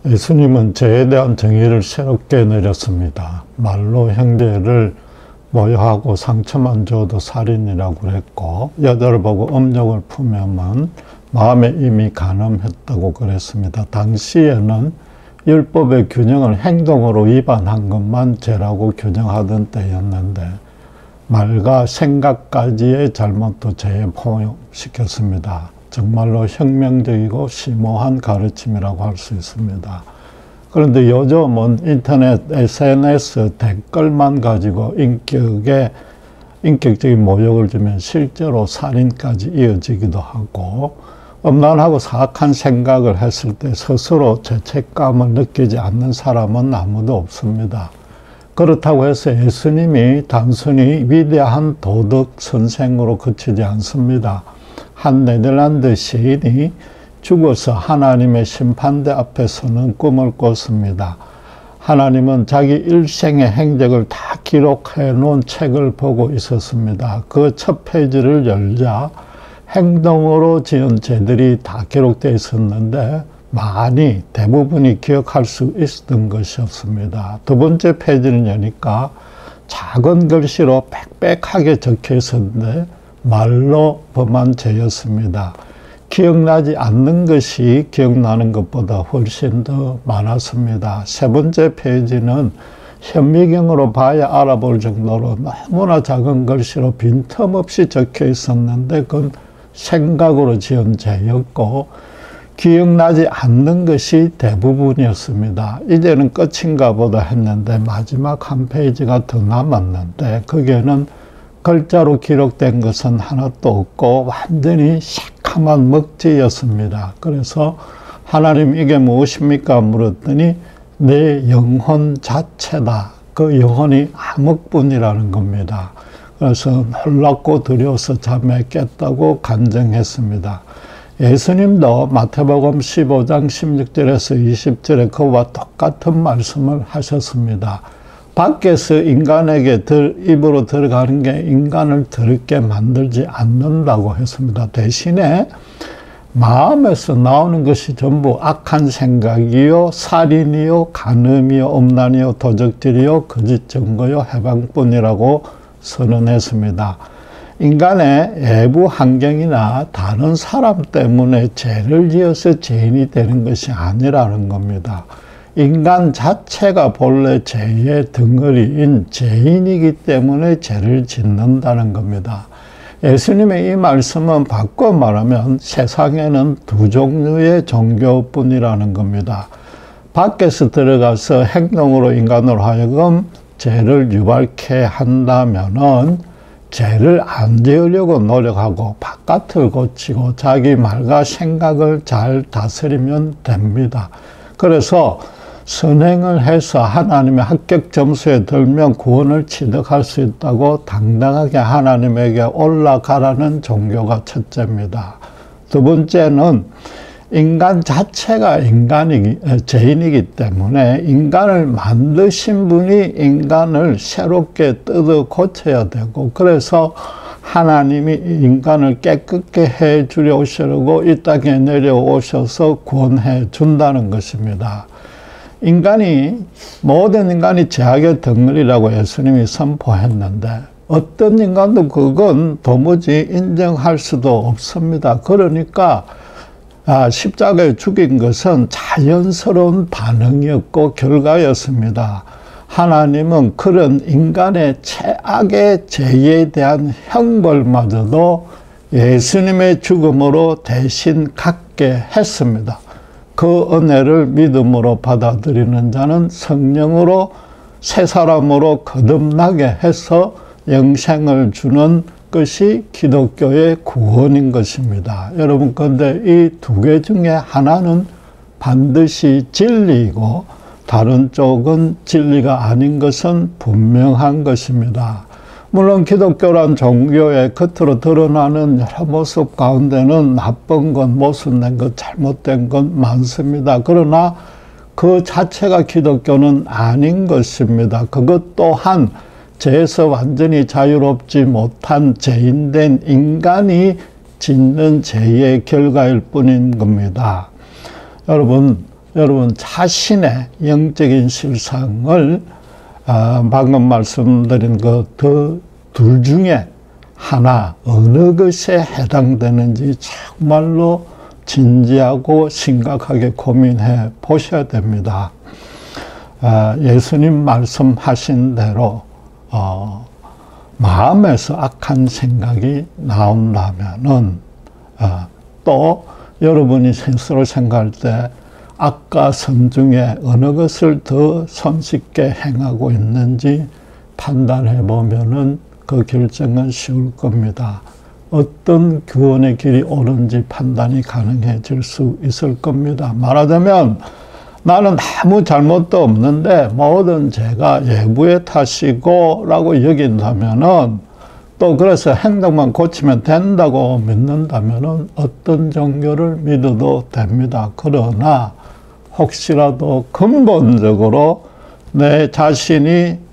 예수님은 죄에 대한 정의를 새롭게 내렸습니다. 말로 형제를 모욕하고 상처만 줘도 살인이라고 했고, 여자를 보고 음욕을 품으면 마음에 이미 간음했다고 그랬습니다. 당시에는 율법의 균형을 행동으로 위반한 것만 죄라고 규정하던 때였는데, 말과 생각까지의 잘못도 죄에 포함시켰습니다. 정말로 혁명적이고 심오한 가르침이라고 할 수 있습니다. 그런데 요즘은 인터넷, SNS 댓글만 가지고 인격적인 모욕을 주면 실제로 살인까지 이어지기도 하고, 음란하고 사악한 생각을 했을 때 스스로 죄책감을 느끼지 않는 사람은 아무도 없습니다. 그렇다고 해서 예수님이 단순히 위대한 도덕 선생으로 그치지 않습니다. 한 네덜란드 시인이 죽어서 하나님의 심판대 앞에 서는 꿈을 꿨습니다. 하나님은 자기 일생의 행적을 다 기록해 놓은 책을 보고 있었습니다. 그 첫 페이지를 열자 행동으로 지은 죄들이 다 기록되어 있었는데 대부분이 기억할 수 있었던 것이었습니다. 두 번째 페이지를 여니까 작은 글씨로 빽빽하게 적혀 있었는데 말로 범한 죄였습니다. 기억나지 않는 것이 기억나는 것보다 훨씬 더 많았습니다. 세 번째 페이지는 현미경으로 봐야 알아볼 정도로 너무나 작은 글씨로 빈틈없이 적혀 있었는데 그건 생각으로 지은 죄였고, 기억나지 않는 것이 대부분이었습니다. 이제는 끝인가 보다 했는데 마지막 한 페이지가 더 남았는데 거기에는 글자로 기록된 것은 하나도 없고 완전히 새카만 먹지였습니다. 그래서 하나님 이게 무엇입니까? 물었더니 내 영혼 자체다. 그 영혼이 암흑뿐이라는 겁니다. 그래서 놀랍고 두려워서 잠에 깼다고 간증했습니다. 예수님도 마태복음 15장 16절에서 20절에 그와 똑같은 말씀을 하셨습니다. 밖에서 인간에게 입으로 들어가는 게 인간을 더럽게 만들지 않는다고 했습니다. 대신에 마음에서 나오는 것이 전부 악한 생각이요, 살인이요, 간음이요, 음란이요, 도적질이요, 거짓 증거요, 해방뿐이라고 선언했습니다. 인간의 외부 환경이나 다른 사람 때문에 죄를 지어서 죄인이 되는 것이 아니라는 겁니다. 인간 자체가 본래 죄의 덩어리인 죄인이기 때문에 죄를 짓는다는 겁니다. 예수님의 이 말씀은 바꿔 말하면 세상에는 두 종류의 종교뿐이라는 겁니다. 밖에서 들어가서 행동으로 인간으로 하여금 죄를 유발케 한다면은 죄를 안 지으려고 노력하고 바깥을 고치고 자기 말과 생각을 잘 다스리면 됩니다. 그래서 선행을 해서 하나님의 합격 점수에 들면 구원을 취득할 수 있다고 당당하게 하나님에게 올라가라는 종교가 첫째입니다. 두 번째는 인간 자체가 죄인이기 때문에 인간을 만드신 분이 인간을 새롭게 뜯어 고쳐야 되고, 그래서 하나님이 인간을 깨끗게 해 주려고 이 땅에 내려오셔서 구원해 준다는 것입니다. 모든 인간이 죄악의 덩어리라고 예수님이 선포했는데 어떤 인간도 그건 도무지 인정할 수도 없습니다. 그러니까 십자가에 죽인 것은 자연스러운 반응이었고 결과였습니다. 하나님은 그런 인간의 최악의 죄에 대한 형벌마저도 예수님의 죽음으로 대신 갖게 했습니다. 그 은혜를 믿음으로 받아들이는 자는 성령으로 새 사람으로 거듭나게 해서 영생을 주는 것이 기독교의 구원인 것입니다. 여러분, 그런데 이 두 개 중에 하나는 반드시 진리이고 다른 쪽은 진리가 아닌 것은 분명한 것입니다. 물론 기독교란 종교의 겉으로 드러나는 여러 모습 가운데는 나쁜 것, 모순된 것, 잘못된 것 많습니다. 그러나 그 자체가 기독교는 아닌 것입니다. 그것 또한 죄에서 완전히 자유롭지 못한 죄인된 인간이 짓는 죄의 결과일 뿐인 겁니다. 여러분, 여러분 자신의 영적인 실상을 방금 말씀드린 그 둘 중에 하나 어느 것에 해당되는지 정말로 진지하고 심각하게 고민해 보셔야 됩니다. 예수님 말씀하신 대로 마음에서 악한 생각이 나온다면은 또 여러분이 스스로 생각할 때 악과 선 중에 어느 것을 더 손쉽게 행하고 있는지 판단해 보면은 그 결정은 쉬울 겁니다. 어떤 구원의 길이 옳은지 판단이 가능해질 수 있을 겁니다. 말하자면 나는 아무 잘못도 없는데 모든 죄가 예부의 탓이고 라고 여긴다면은 또 그래서 행동만 고치면 된다고 믿는다면은 어떤 종교를 믿어도 됩니다. 그러나 혹시라도 근본적으로 내 자신이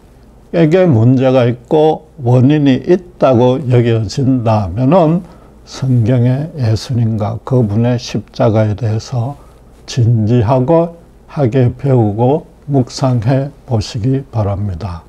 에게 문제가 있고 원인이 있다고 여겨진다면은 성경의 예수님과 그분의 십자가에 대해서 진지하고 하게 배우고 묵상해 보시기 바랍니다.